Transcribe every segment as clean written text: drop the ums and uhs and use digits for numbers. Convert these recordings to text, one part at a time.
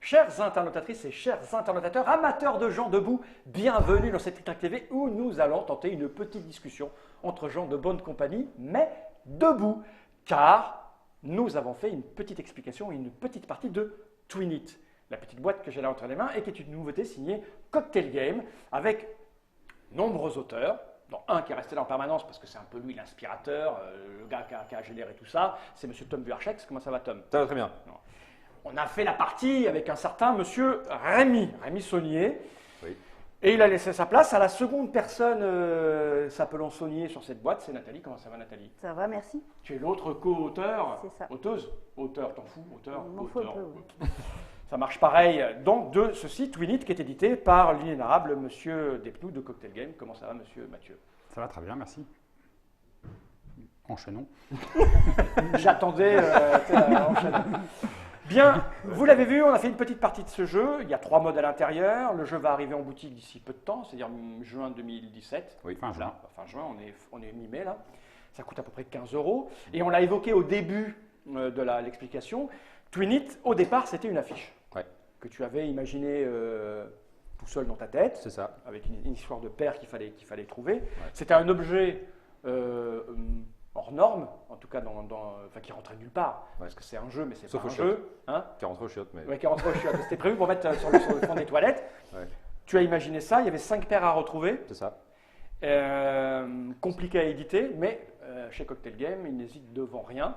Chères internautatrices et chers internautateurs, amateurs de gens debout, bienvenue dans cette Tic-Tac TV où nous allons tenter une petite discussion entre gens de bonne compagnie, mais debout, car nous avons fait une petite explication et une petite partie de Twinit, la petite boîte que j'ai là entre les mains et qui est une nouveauté signée Cocktail Game avec nombreux auteurs, dont un qui est resté là en permanence parce que c'est un peu lui l'inspirateur, le gars qui a généré tout ça, c'est Monsieur Tom Vuarchex. Comment ça va, Tom? Ça va très bien. Non. On a fait la partie avec un certain Monsieur Rémi Saunier, Oui. et il a laissé sa place à la seconde personne s'appelant Saunier sur cette boîte, c'est Nathalie. Comment ça va, Nathalie? Ça va, merci. Tu es l'autre co-auteur, C'est ça. auteuse, auteur, t'en fous, auteur, Il m'en faut un auteur. peu, oui. Ça marche pareil, donc de ce site Twinit qui est édité par l'inénarrable Monsieur Despnous de Cocktail Game. Comment ça va, Monsieur Mathieu? Ça va très bien, merci. Enchaînons. J'attendais enchaîner. Bien, vous l'avez vu, on a fait une petite partie de ce jeu. Il y a 3 modes à l'intérieur. Le jeu va arriver en boutique d'ici peu de temps, c'est-à-dire juin 2017. Oui, fin juin. Fin juin, on est mi-mai là. Ça coûte à peu près 15 €. Et on l'a évoqué au début de l'explication. Twinit, au départ, c'était une affiche Ouais. que tu avais imaginée tout seul dans ta tête, C'est ça. avec une histoire de paire qu'il fallait trouver. C'était un objet hors norme, en tout cas enfin, qui rentrait nulle part, parce que c'est un jeu, mais c'est Sauf pas un aux jeu. Hein, Qui rentre au chiottes, mais. ouais, qui rentre au chiottes. C'était prévu pour mettre sur le fond des toilettes. Ouais. Tu as imaginé ça, il y avait 5 paires à retrouver, C'est ça. compliqué à éditer, mais chez Cocktail Game, ils n'hésitent devant rien.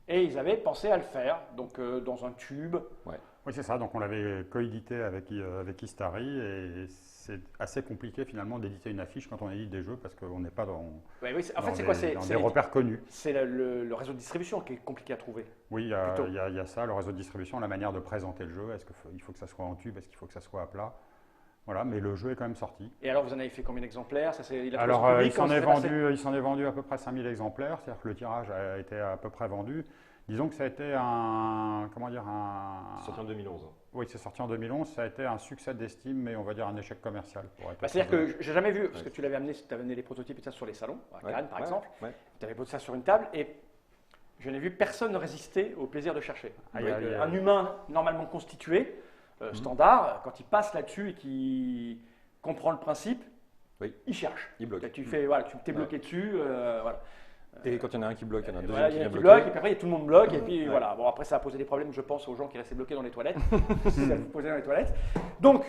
Et ils avaient pensé à le faire, donc dans un tube. Oui, c'est ça. Donc, on l'avait coédité avec Istari et c'est assez compliqué finalement d'éditer une affiche quand on édite des jeux parce qu'on n'est pas dans, Ouais, oui, en fait, dans c'est quoi? dans des repères connus. C'est le réseau de distribution qui est compliqué à trouver. Oui, Plutôt. il y a ça, le réseau de distribution, la manière de présenter le jeu. Est-ce qu'il faut que ça soit en tube? Est-ce qu'il faut que ça soit à plat? Voilà, mais le jeu est quand même sorti. Et alors, vous en avez fait combien d'exemplaires? Ça, il a trouvé Alors, son public, il comment s'en ça est s'est passé? vendu à peu près 5000 exemplaires, c'est-à-dire que le tirage a été à peu près vendu. Disons que ça a été un, comment dire, C'est sorti en 2011. oui, c'est sorti en 2011, ça a été un succès d'estime, mais on va dire un échec commercial. Pour être C'est-à-dire très que j'ai jamais vu, parce que tu l'avais amené, tu avais amené les prototypes et ça sur les salons, à Cannes par exemple, Ouais. tu avais posé ça sur une table et je n'ai vu personne résister au plaisir de chercher. Aïe, aïe, aïe. Un humain normalement constitué, standard, quand il passe là-dessus et qu'il comprend le principe, Oui. il cherche. Il bloque. Tu fais, voilà, tu t'es bloqué dessus, voilà. Et quand il y en a un qui bloque, il y en a un Voilà, deuxième il y en a qui qui vient bloquent, et bloquer. puis après, tout le monde bloque, et puis Ouais. voilà. Bon, après, ça a posé des problèmes, je pense, aux gens qui restaient bloqués dans les toilettes. Ça vous posait dans les toilettes. Donc,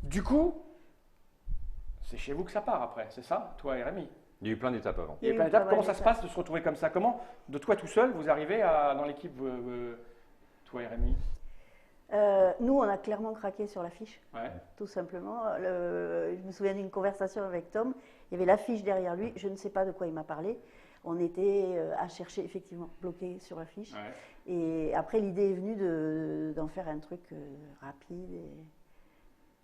du coup, c'est chez vous que ça part après, c'est ça, toi et Rémi? Il y a eu plein d'étapes avant. Il y a Oui, plein oui, d'étapes. pas mal Comment ça se d'étapes. passe de se retrouver comme ça? Comment, de toi tout seul, vous arrivez dans l'équipe, toi et Rémi? Nous, on a clairement craqué sur l'affiche, Ouais. tout simplement. Je me souviens d'une conversation avec Tom. Il y avait l'affiche derrière lui. Je ne sais pas de quoi il m'a parlé. On était à chercher effectivement bloqué sur l'affiche. Ouais. Et après, l'idée est venue d'en faire un truc rapide. Et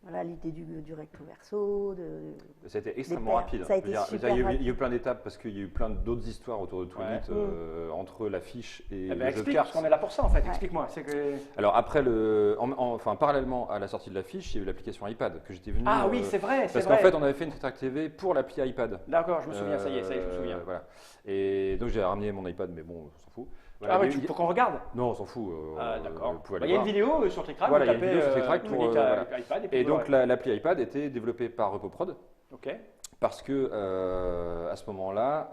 voilà, l'idée du recto verso. Ça a été extrêmement paires. rapide. Ça a Je veux été dire, super il y a rapide. eu plein d'étapes parce qu'il y a eu plein d'autres histoires autour de Twinit, Ouais. entre l'affiche et Eh ben, le jeu de explique, cartes. parce qu'on est là pour ça en fait. Ouais. Explique-moi. C'est que... Alors après, enfin, parallèlement à la sortie de l'affiche, il y a eu l'application iPad que j'étais venu. Ah oui, c'est vrai, c'est Parce vrai. qu'en fait, on avait fait une Tic-Tac TV pour l'appli iPad. D'accord, je me souviens, ça y est, je me souviens. Voilà. Et donc j'ai ramené mon iPad, mais bon, on s'en fout. Voilà, Ah oui, il y a- faut qu'on regarde. Non, on s'en fout. Ah, d'accord. Vous pouvez Bah, aller il y a une voir. vidéo sur TrickTrack, Voilà, vous il y a une tapez vidéo sur TrickTrack pour, Twinit voilà. iPad. Et vous donc l'aurez. l'appli iPad était développée par RepoProd Ok. parce que à ce moment-là,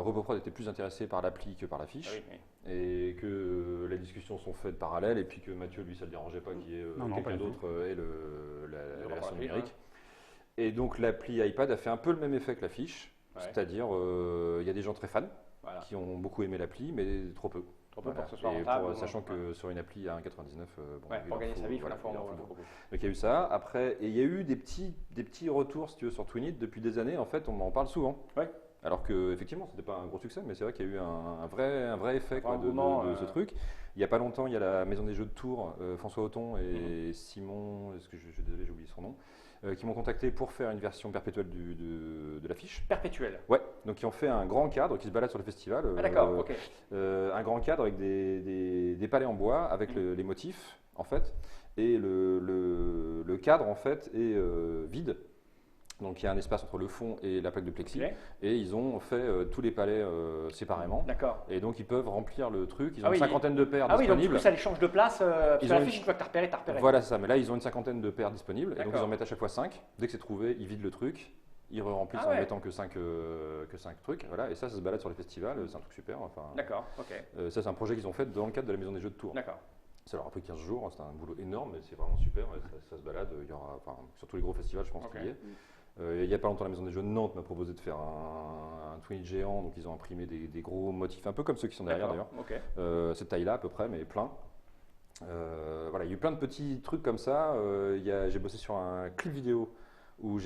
RepoProd était plus intéressé par l'appli que par Ah l'affiche oui, oui. et que les discussions sont faites parallèles et puis que Mathieu, lui, ça ne le dérangeait pas qu'il y ait Non, pas quelqu'un du tout. d'autre ait la Le version rapport numérique. ouais. Et donc l'appli iPad a fait un peu le même effet que l'affiche, Ouais. c'est-à-dire il y a des gens très fans Voilà. qui ont beaucoup aimé l'appli, mais trop peu. Trop peu Voilà. pour que ce soit Et rentable. sachant que sur une appli à 1,99, bon, Ouais, il pour en gagner sa vie, il faut voilà, la fois il en en faut beaucoup. beaucoup. Donc il y a eu ça. Après, et il y a eu des petits retours, si tu veux, sur Twinit depuis des années. En fait, on en parle souvent. Ouais. Alors que effectivement, c'était pas un gros succès, mais c'est vrai qu'il y a eu un vrai effet quoi, de engouement, ce truc. Il n'y a pas longtemps, il y a la maison des jeux de Tours, François Othon et Simon, est-ce que j'ai oublié son nom, qui m'ont contacté pour faire une version perpétuelle de l'affiche. Perpétuel. Ouais, donc ils ont fait un grand cadre qui se balade sur le festival. Ah d'accord, ok. Un grand cadre avec des palets en bois, avec les motifs, en fait. Et le cadre, en fait, est vide. Donc il y a un espace entre le fond et la plaque de plexi. Ok. Et ils ont fait tous les palets séparément. D'accord. Et donc ils peuvent remplir le truc. Ils ont Ah oui, une cinquantaine de paires Ah oui, donc du disponibles. coup, ça les change de place. Parce Ils que ont la une- fiche, une fois que tu as repéré, tu as repéré. Voilà, c'est ça. Mais là, ils ont une cinquantaine de paires disponibles. Et donc D'accord. ils en mettent à chaque fois 5. Dès que c'est trouvé, ils vident le truc. Ils remplissent Ah en ouais. mettant que 5 trucs. Voilà. Et ça se balade sur les festivals. C'est un truc super. Enfin, D'accord, ok. ça, c'est un projet qu'ils ont fait dans le cadre de la Maison des Jeux de Tours. D'accord. Ça leur a pris 15 jours. C'est un boulot énorme, mais c'est vraiment super. Et ça se balade. Il y aura, enfin, sur tous les gros festivals, je pense Ok. qu'il y est. Il n'y a pas longtemps, la Maison des Jeux de Nantes m'a proposé de faire un Twinit géant. Donc ils ont imprimé des gros motifs, un peu comme ceux qui sont derrière d'ailleurs. Ok. Cette taille-là à peu près, mais plein. Voilà, il y a eu plein de petits trucs comme ça. J'ai bossé sur un clip vidéo où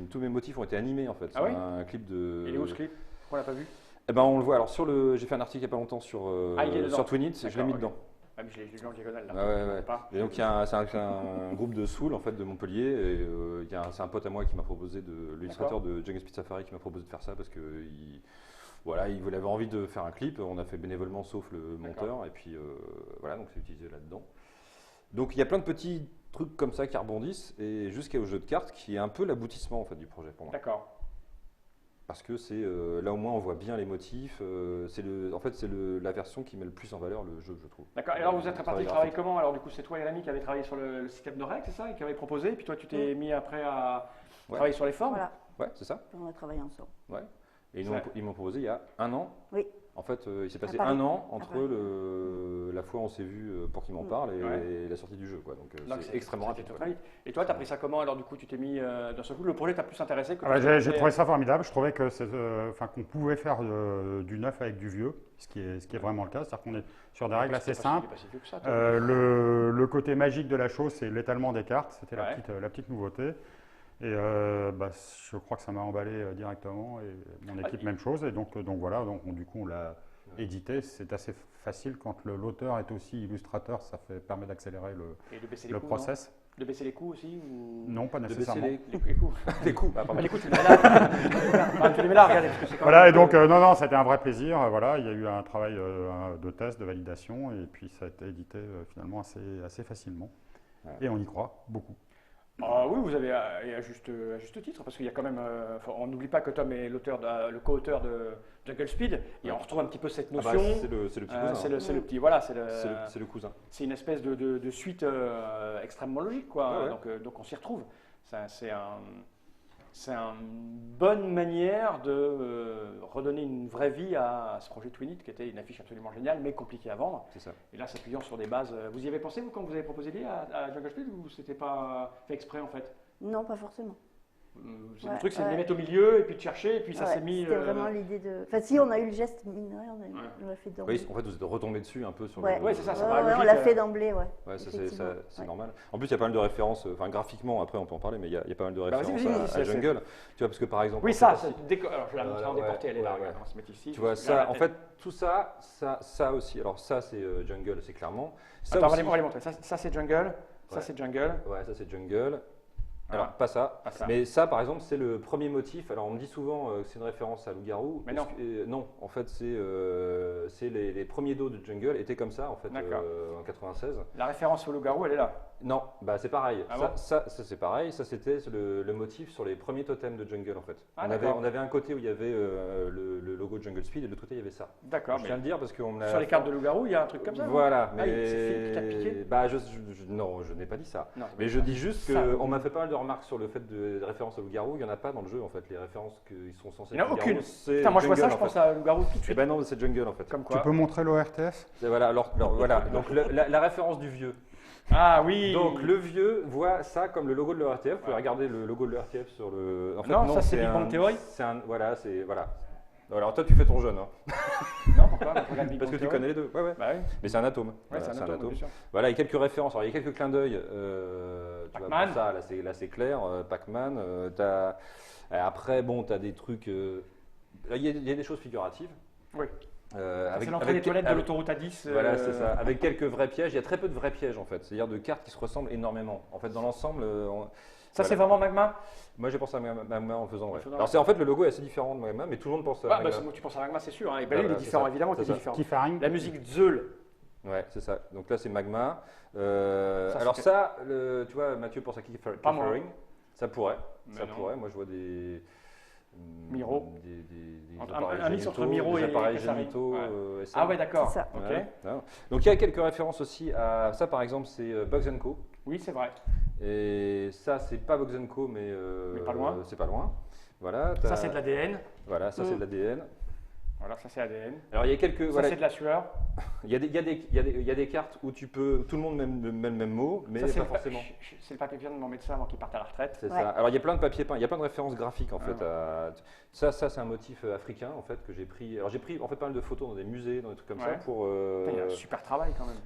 tous mes motifs ont été animés en fait. Ah oui Un clip de. Il est où ce clip? On l'a pas vu? Eh ben, on le voit. Alors j'ai fait un article il n'y a pas longtemps sur Il est dedans. sur Twinit. Je l'ai D'accord, mis ok. dedans. Ah, mais je l'ai vu en diagonale là. Ouais, ouais, ouais. Pas. Et donc c'est un groupe de soul en fait de Montpellier. Et c'est un pote à moi qui m'a proposé l'illustrateur de Jungle Speed Safari qui m'a proposé de faire ça parce que voilà, il avait envie de faire un clip. On a fait bénévolement sauf le monteur. Et puis voilà, donc c'est utilisé là-dedans. Donc il y a plein de petits trucs comme ça qui rebondissent et jusqu'au jeu de cartes qui est un peu l'aboutissement en fait du projet pour moi. D'accord. Parce que c'est là au moins on voit bien les motifs. C'est la version qui met le plus en valeur le jeu, je trouve. D'accord. Et alors vous êtes Le répartis le travail travail comment? Alors du coup c'est toi et Rémi qui avez travaillé sur le système de règles, c'est ça? Et qui avez proposé, et puis toi tu t'es mis après à Ouais. travailler sur les formes? Voilà, Ouais, c'est ça. on a travaillé ensemble. Ouais. Et Ouais. ils m'ont proposé il y a un an. Oui. En fait, il s'est passé À Paris. un an À entre Paris. la fois où on s'est vu pour qu'ils m'en parlent et Ouais. la sortie du jeu. Quoi. Donc Donc, c'est extrêmement ça rapide. fait très vite. Et toi, tu as pris ça comment? Alors du coup, tu t'es mis d'un seul coup, le projet t'a plus intéressé que Ah bah, tu j'ai t'es- trouvé ça formidable. Je trouvais que qu'on pouvait faire du neuf avec du vieux, ce qui est vraiment le cas. C'est-à-dire qu'on est sur des règles assez C'est pas si- simples. pas si vieux que ça, toi. Le côté magique de la chose, c'est l'étalement des cartes. C'était Ouais. la petite nouveauté. Et je crois que ça m'a emballé directement. Et mon équipe, même chose. Et donc voilà, du coup, on l'a édité. C'est assez facile quand l'auteur est aussi illustrateur. Ça permet d'accélérer Et de baisser les le coûts, process. non? De baisser les coûts aussi ou... Non, pas De baisser nécessairement. Les coûts. les coûts. Ah, Ah, pardon. les coûts, tu les mets là. Enfin, tu les mets là, regardez. Parce que c'est quand Voilà, même- et donc, non, c'était un vrai plaisir. Voilà, il y a eu un travail de test, de validation, et puis ça a été édité finalement assez facilement. Voilà. Et on y croit beaucoup. Ah oui, vous avez et à juste titre, parce qu'il y a quand même, on n'oublie pas que Tom est le co-auteur de Jungle Speed, et on retrouve un petit peu cette Ah bah, notion. c'est le petit cousin. C'est le petit, voilà, C'est le cousin. c'est une espèce de suite extrêmement logique, quoi. Ouais, ouais. Donc on s'y retrouve. C'est une bonne manière de redonner une vraie vie à ce projet Twinit, qui était une affiche absolument géniale, mais compliquée à vendre. C'est ça. Et là, s'appuyant sur des bases. Vous y avez pensé, vous, quand vous avez proposé l'idée à Jungle Speed, ou c'était pas fait exprès, en fait? Non, pas forcément. C'est Ouais, le truc, c'est de ouais. les mettre au milieu, et puis de chercher, et puis ça Ouais, s'est mis... C'était vraiment l'idée de. Enfin, si, on a eu le geste, mine de rien, on l'a fait d'emblée. Oui, en fait, vous êtes retombé dessus un peu sur Ouais. le. Ouais, c'est ça, ça Ouais, paraît ouais, on logique, l'a fait d'emblée, ouais. Ouais, ça, Effectivement. c'est Ouais. normal. En plus, il y a pas mal de références, enfin graphiquement, après on peut en parler, mais il y a pas mal de Bah, références vas-y, à c'est- Jungle. Tu vois, parce que par exemple. Oui, en ça, fait, alors je vais la montrer en Ouais, déporté, elle est là, ouais, regarde, ouais. on va se mettre ici. tu vois, Là, ça, la en tête. fait, tout ça aussi. Alors, ça, c'est Jungle, c'est clairement. Ça Attends, aussi, on va les montrer. Ça c'est Jungle, ça Ouais. c'est Jungle. Ouais, ça, c'est Jungle. Voilà. Alors, pas ça. Pas ça. Mais ça, par exemple, c'est le premier motif. Alors, on me dit souvent que c'est une référence à Loup-Garou. Mais Parce que- non, en fait, c'est les premiers dos de Jungle étaient comme ça, en fait, D'accord. en 96. La référence au loup-garou, elle est là. Non, bah c'est pareil. Ah ça, bon ça, c'est pareil. Ça, c'était le motif sur les premiers totems de Jungle, en fait. Ah, on d'accord. avait un côté où il y avait le logo de Jungle Speed et de l'autre côté, il y avait ça. D'accord, Je mais viens de dire parce qu'on me l'a. sur les cartes de loup-garou, il y a un truc comme ça. non? Voilà, Ah, mais. c'est Philippe qui t'a piqué Bah, non, je n'ai pas dit ça. Non, Mais je dis juste Ça, qu'on m'a fait pas mal de remarques sur le fait de références au loup-garou. Il n'y en a pas dans le jeu, en fait. Les références qu'ils sont censés Il n'y en a loup-garou, aucune. c'est Putain, moi je vois ça, Jungle, je en pense fait. à loup-garou tout de Eh suite. ben non, c'est Jungle, en fait. Comme Tu quoi. peux montrer l'ORTF? Et voilà, alors voilà. Donc la référence du vieux. Ah oui. Donc le vieux voit ça comme le logo de l'ERTF. Vous pouvez Ouais. regarder le logo de l'ERTF sur le. En fait, Non, ça, c'est Big un- Bang Theory. C'est un, voilà, c'est voilà. Alors toi tu fais ton jeune, hein, Non, pourquoi? Moi, je regarde Big parce que Bang tu Theory. connais les deux. Ouais, ouais. Bah oui. Mais c'est un atome. Ouais, Voilà, c'est un atome, bien sûr. Voilà, il y a quelques références. Alors il y a quelques clins d'œil. Tu vois, Pac-Man. pour ça, là c'est clair. Pac-Man. Après bon, t'as des trucs. Là, il y a des choses figuratives. Oui. Avec- C'est l'entrée avec- des toilettes de avec- l'autoroute A10. Voilà, c'est ça. Avec quelques vrais pièges. Il y a très peu de vrais pièges en fait. C'est-à-dire de cartes qui se ressemblent énormément. En fait, dans l'ensemble. Ça, c'est vraiment Magma? Moi, j'ai pensé à Magma en faisant. Ouais. faisant, Alors, ouais. c'est en fait le logo est assez différent de Magma, mais tout le monde pense à Ah, Magma. bah, tu penses à Magma, c'est sûr. Hein. Et Ah, ben, il est voilà, différent, c'est ça. évidemment C'est qu'il est ça. différent. Tifaring. La musique Zeul. Ouais, c'est ça. Donc là, c'est Magma. Ça, Alors c'était- ça, tu vois, Mathieu pense à Pas moi. Keyfaring. Ça pourrait. Mais Ça non. pourrait. Moi, je vois des. Miro. Des Un appareils mix entre génitaux, Miro des et appareils Casarine. génitaux, Ouais. SM. Ah ouais, d'accord. C'est ça. Ok. Ouais. Ah. Donc il y a quelques références aussi à ça, par exemple, c'est Bugs Co. Oui, c'est vrai. Et ça, c'est pas Bugs Co, mais pas loin. c'est pas loin. Voilà. Ça, c'est de l'ADN. Voilà, ça c'est de l'ADN. Voilà, ça, c'est ADN. Alors il y a quelques. Ça, Voilà, c'est de la sueur. il y a des cartes où tu peux, tout le monde met le même mot, mais Ça, c'est pas le forcément. c'est le papier peint de mon médecin avant qu'il parte à la retraite. C'est Ouais. ça. Alors il y a plein de papiers peints, il y a plein de références graphiques en fait. Ah. Ça c'est un motif africain en fait que j'ai pris. Alors j'ai pris en fait pas mal de photos dans des musées, dans des trucs comme ça Ouais. pour Il y a un super travail quand même.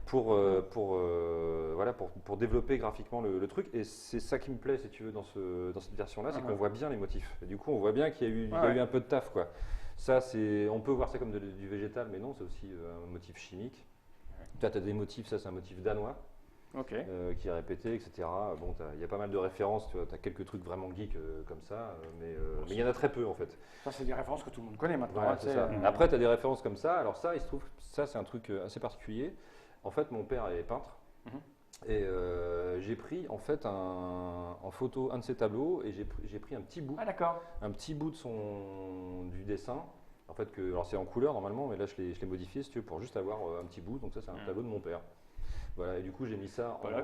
voilà pour développer graphiquement le truc. Et c'est ça qui me plaît si tu veux dans cette version-là, c'est Ah. qu'on voit bien les motifs. Et du coup on voit bien qu'il y a eu, il y a Ouais. eu un peu de taf quoi. Ça on peut voir ça comme du végétal, mais non, c'est aussi un motif chimique. Tu as des motifs, ça c'est un motif danois. Ok. Qui est répété, etc. Bon, il y a pas mal de références, tu as quelques trucs vraiment geeks comme ça, mais il y en a très peu en fait. Ça, c'est des références que tout le monde connaît maintenant. Voilà, hein, c'est tu sais, ça. Après, tu as des références comme ça. Alors ça, il se trouve, ça c'est un truc assez particulier. En fait, mon père est peintre. Mhm. Et j'ai pris en fait en photo un de ses tableaux et j'ai pris un petit bout Ah, d'accord. de du dessin. En fait, alors c'est en couleur normalement, mais là je l'ai modifié si tu veux, pour juste avoir un petit bout. Donc ça, c'est un tableau de mon père. Voilà, et du coup j'ai mis ça, Pollock.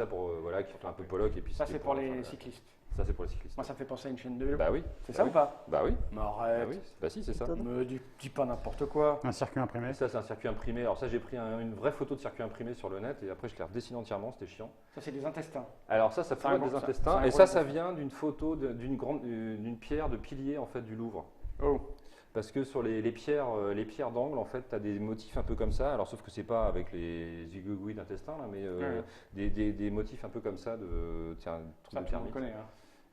pour voilà, qui fait un peu Pollock. Et puis Ça, c'était c'est pour les enfin, cyclistes. Ça c'est pour les cyclistes. Moi, ça me fait penser à une chaîne de vélo. Bah oui. C'est Bah ça oui. ou pas? Bah oui. Mais Bah arrête. oui. Bah si, c'est ça. Étonnant. Me dis pas n'importe quoi. Un circuit imprimé. Et ça c'est un circuit imprimé. Alors ça j'ai pris une vraie photo de circuit imprimé sur le net et après je l'ai redessiné entièrement, c'était chiant. Ça, c'est des intestins. Alors ça C'est pourrait un être des gros- ça- intestins c'est un et gros ça vient d'une photo d'une pierre de pilier en fait du Louvre. Oh. Parce que sur les pierres d'angle, en fait, tu as des motifs un peu comme ça. Alors, sauf que c'est pas avec les zigouigouis d'intestin, là, mais des motifs un peu comme ça de Ça, trucs de tout le monde thermite. connaît. Hein.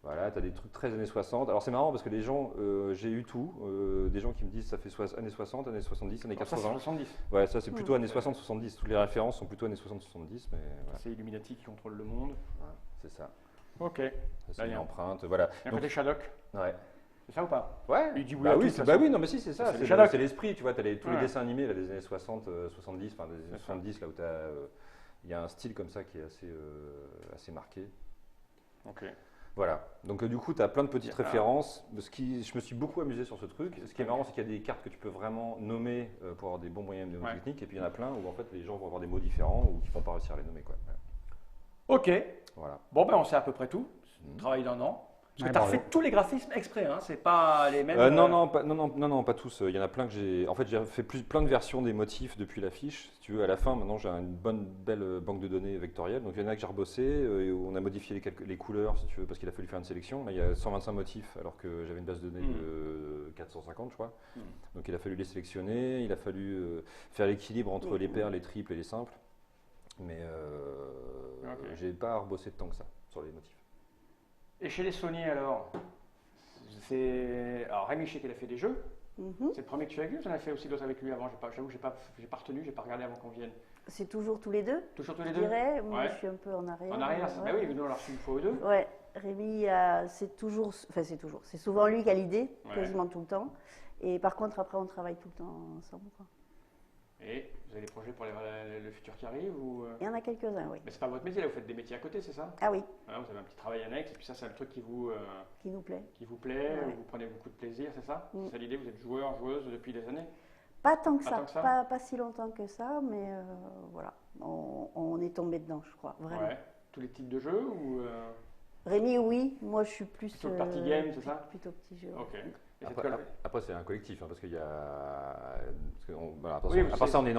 Voilà, tu as des trucs très années 60. Alors, c'est marrant parce que les gens, j'ai eu tout. Des gens qui me disent ça fait années 60, années 70, années Alors ça, c'est 80. 70. Ouais, ça, c'est plutôt années 60-70. Toutes les références sont plutôt années 60-70, mais voilà, C'est Illuminati qui contrôle le monde. c'est ça. Ok. Ça, c'est Là, une il y a- empreinte. Voilà. Et un Donc, côté Shadok. ouais. C'est ça ou pas? Ouais, Il dit oui bah à oui, tout, de c'est- toute bah façon. oui, non mais si c'est ça, C'est le c'est Sherlock. c'est l'esprit, tu vois, tu as tous les Ouais. dessins animés là, des années 60, 70, enfin des années C'est ça. 70 là où il y a un style comme ça qui est assez marqué. Ok. Voilà, donc du coup tu as plein de petites Ah. références, je me suis beaucoup amusé sur ce truc. Ce qui est marrant c'est qu'il y a des cartes que tu peux vraiment nommer pour avoir des bons moyens Ouais. techniques et puis il y en a plein où en fait les gens vont avoir des mots différents ou qui vont pas réussir à les nommer quoi. Ok. Voilà. Bon, ben, on sait à peu près tout. Mhm. Travail d'un an. Parce que Ouais, tu as bravo. refait tous les graphismes exprès, hein. C'est pas les mêmes. Non, pas tous. Il y en a plein que j'ai. En fait, j'ai fait plein de versions des motifs depuis l'affiche. Si tu veux, à la fin, maintenant, j'ai une belle banque de données vectorielle. Donc, il y en a que j'ai rebossé. Et où on a modifié les couleurs, si tu veux, parce qu'il a fallu faire une sélection. Là, il y a 125 motifs, alors que j'avais une base de données de 450, je crois. Donc, il a fallu les sélectionner. Il a fallu faire l'équilibre entre les paires, les triples et les simples. Mais Ok. j'ai pas rebossé tant que ça sur les motifs. Et chez les Sony, alors alors, Rémi, je sais qu'il a fait des jeux. Mhm. C'est le premier que tu as vu ou tu en as fait aussi d'autres avec lui avant? J'avoue que j'ai pas retenu, j'ai pas regardé avant qu'on vienne. C'est toujours tous les deux, Toujours tous les je deux? dirais. Moi, Ouais. je suis un peu en arrière. En arrière, bah ouais. oui, nous on l'a reçu une fois ou deux. Ouais, Rémi, c'est souvent lui qui a l'idée, Ouais. quasiment tout le temps. Et par contre, après, on travaille tout le temps ensemble, quoi. Et vous avez des projets pour le futur qui arrive ou Il y en a quelques-uns, oui. Mais c'est pas votre métier, là, vous faites des métiers à côté, c'est ça? Ah oui, Voilà, vous avez un petit travail annexe, et puis ça, c'est le truc qui vous qui nous plaît. plaît, Ouais. vous prenez beaucoup de plaisir, c'est ça? Mm. C'est l'idée, vous êtes joueur, joueuse depuis des années? Pas tant que Pas ça, tant que ça pas si longtemps que ça, mais voilà, on est tombé dedans, je crois, vraiment. Ouais. Tous les types de jeux ou Rémi, oui, moi je suis plus. Plutôt party game, c'est ça? Plutôt petit jeu. ouais. Ok. Et cette Après, colle- après, c'est un collectif, hein, parce qu'il y a. voilà, à part Oui, ça- vous à part savez- ça, on est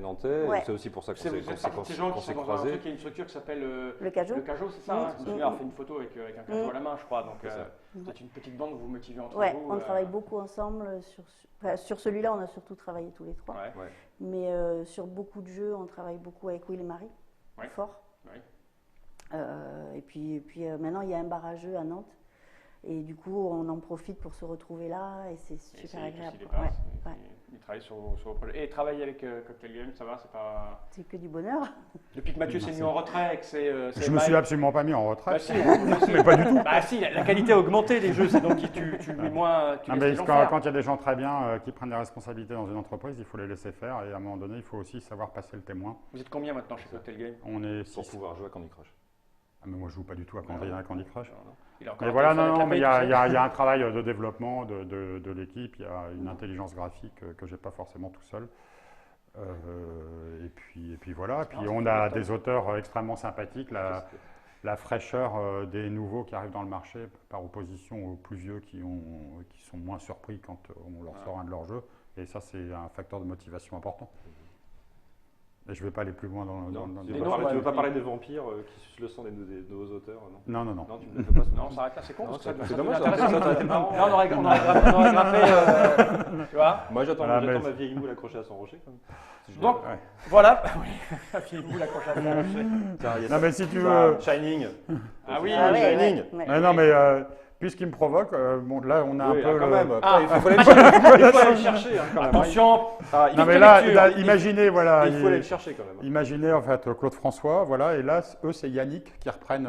nantais, Ouais. c'est aussi pour ça qu'on Vous êtes s'est partie de ces gens qui sont dans un croisés. truc, il y a une structure qui s'appelle Le Cajot. le Cajot, c'est ça? Mm. Hein, je me souviens avoir fait une photo avec un Cajot à la main, je crois. Donc, C'est ça. vous êtes une petite bande, vous vous motivez entre Ouais, vous. on travaille beaucoup ensemble. Sur celui-là, on a surtout travaillé tous les trois. Ouais. Ouais. Mais sur beaucoup de jeux, on travaille beaucoup avec Will et Marie, Ouais. fort. Ouais. Et puis maintenant, il y a un bar à jeux à Nantes. Et du coup, on en profite pour se retrouver là et c'est Et super c'est agréable. aussi des quoi. passes, Ouais, ouais. il travaille sur vos projets. Et travailler avec Cocktail Game, ça va, c'est pas. C'est que du bonheur. Depuis que Mathieu s'est mis en retrait et que c'est. Je me suis absolument pas mis en Bah retraite. si, si. Mais pas du tout. Bah si, la qualité a augmenté des jeux, c'est donc tu mets moins. Tu Ah, laisses mais les gens quand faire. il y a des gens très bien qui prennent des responsabilités dans une entreprise, il faut les laisser faire et à un moment donné, il faut aussi savoir passer le témoin. Vous êtes combien maintenant chez Cocktail Game? On est Pour 6. pouvoir jouer à Candy Crush. Ah, mais moi, je joue pas du tout à Candy Crush. Il a encore Mais un voilà, téléphone non, avec la mais il y, main, tu sais. a un travail de développement de l'équipe, il y a une intelligence graphique que je n'ai pas forcément tout seul. Et puis voilà, puis on a des auteurs extrêmement sympathiques, la fraîcheur des nouveaux qui arrivent dans le marché par opposition aux plus vieux qui sont moins surpris quand on leur sort un de leurs jeux. Et ça, c'est un facteur de motivation important. Et je ne vais pas aller plus loin dans Tu ne veux pas parler des vampires qui sucent le sang des nouveaux auteurs, non? Non. Non, tu ne fais pas ça. Non, ça arrête là, c'est con. Non, parce que ça c'est devient dommage, intéressant. ça aurait été marrant. Là, on aurait grimpé, tu vois. Moi, j'attends Voilà, mais- ma vieille moule accrochée à son rocher. Quand même. Si je Donc, l'ai- voilà. Oui, la fille boule accrochée à son rocher. Tiens, il y a Non, ça. mais si tu Ça, veux. Shining. Ah oui, Ah ouais, Shining. ouais. Mais non, mais puisqu'il me provoque, bon, là, on a Oui, un peu. quand le- même. Ah. Il faut aller le chercher, hein, quand même. Attention. Ah, il Non, faut mais aller- là, imaginez, voilà. il faut aller le chercher, quand même. Imaginez en fait Claude François, voilà, et là, eux, c'est Yannick qui reprennent.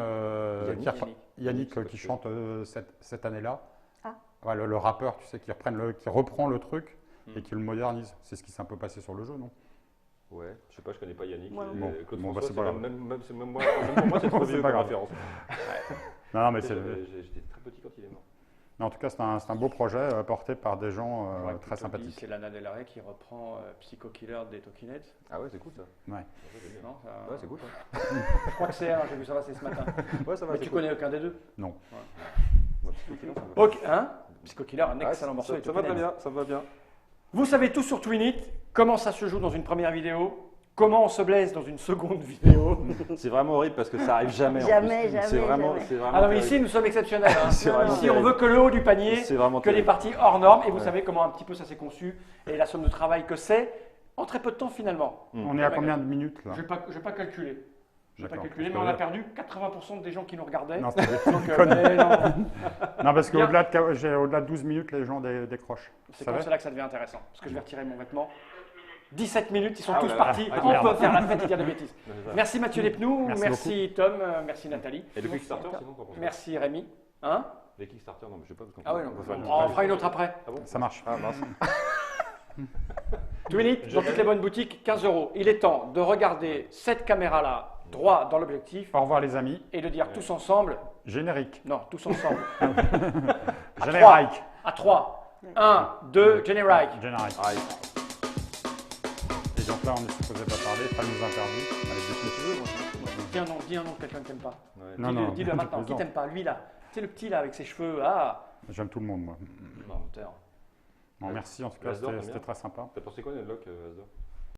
Yannick qui chante cette année-là. Ah. Voilà, le rappeur, tu sais, qui reprend le truc et qui le modernise. C'est ce qui s'est un peu passé sur le jeu, non? Ouais, je sais pas, je connais pas Yannick. Moi, Claude bon, bah, François, c'est pas grave. même pour moi, c'est trop C'est vieux pas comme grave. référence. Non, mais c'est. J'étais très petit quand il est mort. En tout cas, c'est un beau projet porté par des gens Ouais, très plutôt dit, sympathiques. C'est Lana Del Rey qui reprend Psycho Killer des Talking Heads. Ah ouais, c'est cool ça. Ouais. Non, ça- Ouais, c'est cool. Je crois que c'est, j'ai vu ça passer ce matin. Ouais, ça va. Mais tu connais aucun des deux? Non. Ok, hein? Psycho Killer, un excellent morceau. des Ça va Talking très Heads. bien, ça va bien. Vous savez tout sur Twinit, comment ça se joue dans une première vidéo, comment on se blesse dans une seconde vidéo. C'est vraiment horrible parce que ça arrive jamais. en Jamais, plus. jamais, C'est vraiment, jamais. c'est vraiment Ah non, mais terrible. ici, nous sommes exceptionnels. Hein. C'est vraiment Ici, on terrible. veut que le haut du panier, C'est vraiment que les terrible. parties hors normes, et vous Ouais. savez comment un petit peu ça s'est conçu, et la somme de travail que c'est, en très peu de temps finalement. On est à combien de minutes là? Je vais pas calculer. Je vais pas D'accord. calculer, mais on a perdu 80% des gens qui nous regardaient. Non, c'était Donc, des conneries. mais non, Non, parce Bien. qu'au-delà de 12 minutes, les gens décrochent. c'est Ça quand va c'est là que ça devient intéressant, parce que je vais retirer mon vêtement. 17 minutes, ils sont Ah tous là là. partis, Ah, on merde. peut faire la fête et dire des bêtises. Ouais, c'est ça. Merci Mathieu Lespnou, Merci merci Tom, merci Nathalie, Et le Kickstarter, sinon, t'en penses quoi? merci Rémi. Hein? Les Kickstarter, non, mais je sais pas. Ah oui, non, on peut faire une- on fera une autre après. Ah bon? Ça marche. Ah mince. Twinit, dans toutes les bonnes boutiques, 15 €. Il est temps de regarder cette caméra-là droit dans l'objectif Au revoir les amis. et de dire tous ensemble, Générique. non, tous ensemble, Générique. à 3, 1, 2, générique. Générique. Ah, Et donc là, on est supposé pas parler, pas nous interdit. On a les définitions. Dis un nom de quelqu'un que t'aimes pas. ouais. Non, Dis-le non, dis-le je maintenant, qui plaisante. t'aime pas, lui là. Tu sais le petit là avec ses cheveux, ah. J'aime tout le monde, moi. Menteur. Bon, merci en tout cas, Asdor, t'aimes c'était bien très sympa. T'as pensé quoi, Nedlock, Asdor?